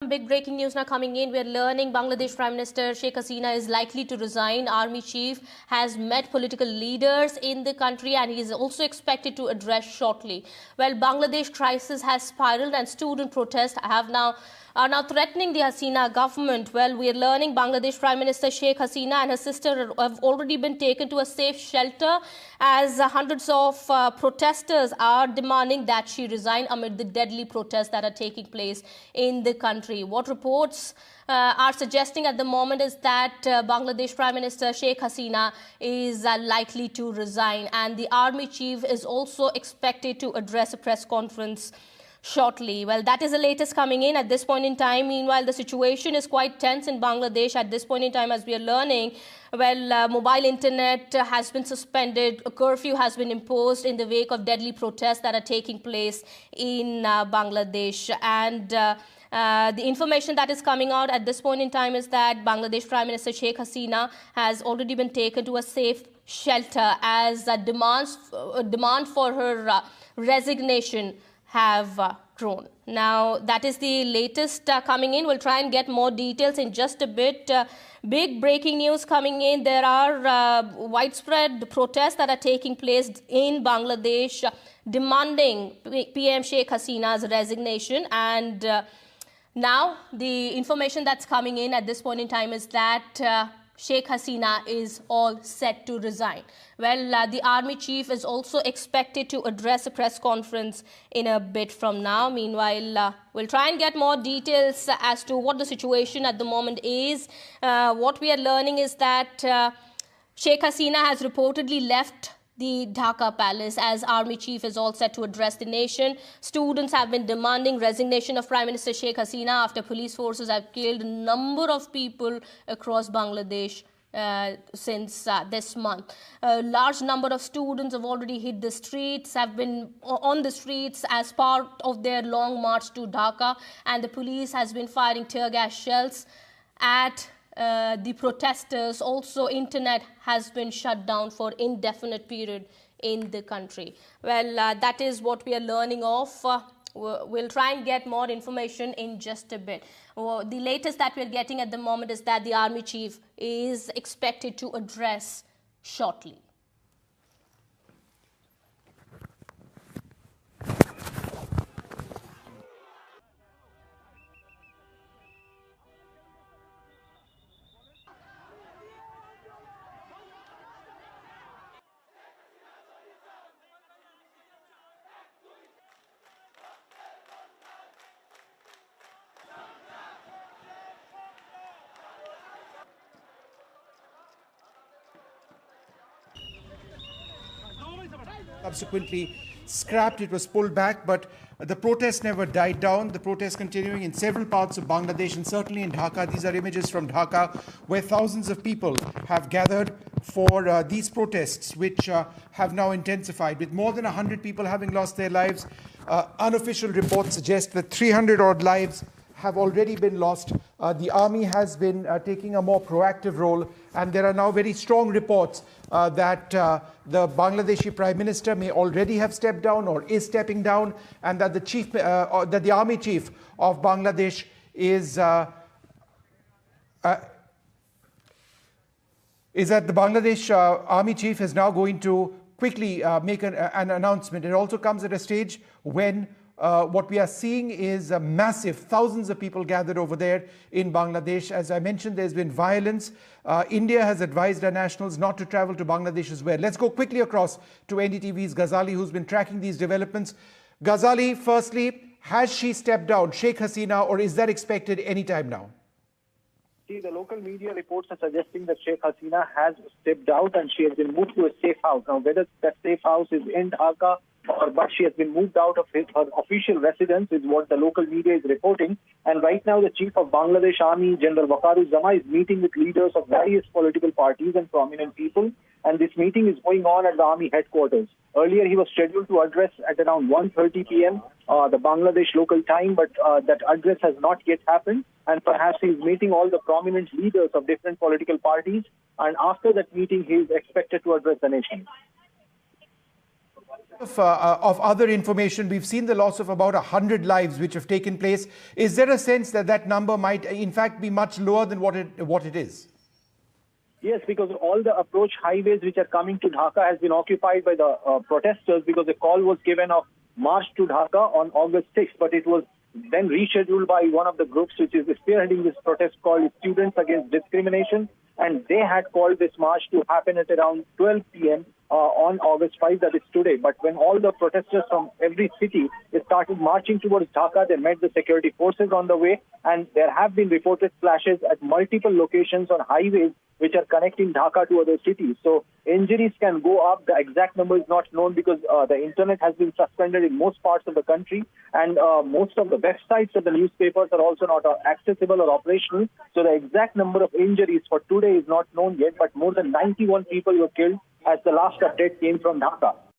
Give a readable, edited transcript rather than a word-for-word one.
Big breaking news now coming in. We're learning Bangladesh Prime Minister Sheikh Haseena is likely to resign. Army chief has met political leaders in the country and he is also expected to address shortly. Well, Bangladesh crisis has spiraled and student protests are now threatening the Haseena government. Well, we're learning Bangladesh Prime Minister Sheikh Haseena and her sister have already been taken to a safe shelter as hundreds of protesters are demanding that she resign amid the deadly protests that are taking place in the country. What reports are suggesting at the moment is that Bangladesh Prime Minister Sheikh Haseena is likely to resign, and the army chief is also expected to address a press conference shortly. Well, that is the latest coming in at this point in time. Meanwhile, the situation is quite tense in Bangladesh at this point in time, as we are learning. Well, mobile internet has been suspended. A curfew has been imposed in the wake of deadly protests that are taking place in Bangladesh. And the information that is coming out at this point in time is that Bangladesh Prime Minister Sheikh Haseena has already been taken to a safe shelter as demand for her resignation have grown. Now, that is the latest coming in. We'll try and get more details in just a bit. Big breaking news coming in. There are widespread protests that are taking place in Bangladesh demanding PM Sheikh Haseena's resignation. And now the information that's coming in at this point in time is that Sheikh Haseena is all set to resign. Well, the army chief is also expected to address a press conference in a bit from now. Meanwhile, we'll try and get more details as to what the situation at the moment is. What we are learning is that Sheikh Haseena has reportedly left the Dhaka Palace as army chief is all set to address the nation. Students have been demanding resignation of Prime Minister Sheikh Haseena after police forces have killed a number of people across Bangladesh since this month. A large number of students have already hit the streets, have been on the streets as part of their long march to Dhaka, and the police has been firing tear gas shells at the protesters. Also, internet has been shut down for indefinite period in the country. Well, that is what we are learning of. We'll try and get more information in just a bit. The latest that we're getting at the moment is that the army chief is expected to address shortly. Subsequently scrapped, it was pulled back, but the protest never died down. The protest continuing in several parts of Bangladesh and certainly in Dhaka. These are images from Dhaka where thousands of people have gathered for these protests, which have now intensified, with more than 100 people having lost their lives. Unofficial reports suggest that 300 odd lives have already been lost. The army has been taking a more proactive role, and there are now very strong reports that the Bangladeshi Prime Minister may already have stepped down or is stepping down, and that the army chief of Bangladesh is that the Bangladesh army chief is now going to quickly make an announcement. It also comes at a stage when what we are seeing is massive, thousands of people gathered over there in Bangladesh. As I mentioned, there's been violence. India has advised our nationals not to travel to Bangladesh as well. Let's go quickly across to NDTV's Ghazali, who's been tracking these developments. Ghazali, firstly, has she stepped down, Sheikh Haseena, or is that expected any time now? See, the local media reports are suggesting that Sheikh Haseena has stepped out and she has been moved to a safe house. Now, whether that safe house is in Dhaka but she has been moved out of her official residence is what the local media is reporting. And right now, the Chief of Bangladesh Army, General Waqaruzzama, is meeting with leaders of various political parties and prominent people. And this meeting is going on at the Army headquarters. Earlier, he was scheduled to address at around 1:30 p.m., the Bangladesh local time, but that address has not yet happened. And perhaps he is meeting all the prominent leaders of different political parties. And after that meeting, he is expected to address the nation. Of other information, we've seen the loss of about 100 lives which have taken place. Is there a sense that that number might in fact be much lower than what it is? Yes, because all the approach highways which are coming to Dhaka has been occupied by the protesters, because the call was given of march to Dhaka on August 6th, but it was then rescheduled by one of the groups which is spearheading this protest called Students Against Discrimination, and they had called this march to happen at around 12 p.m. On August 5, that is today. But when all the protesters from every city started marching towards Dhaka, they met the security forces on the way, and there have been reported clashes at multiple locations on highways which are connecting Dhaka to other cities. So injuries can go up. The exact number is not known because the internet has been suspended in most parts of the country, and most of the websites of the newspapers are also not accessible or operational. So the exact number of injuries for today is not known yet, but more than 91 people were killed as the last update came from Dhaka.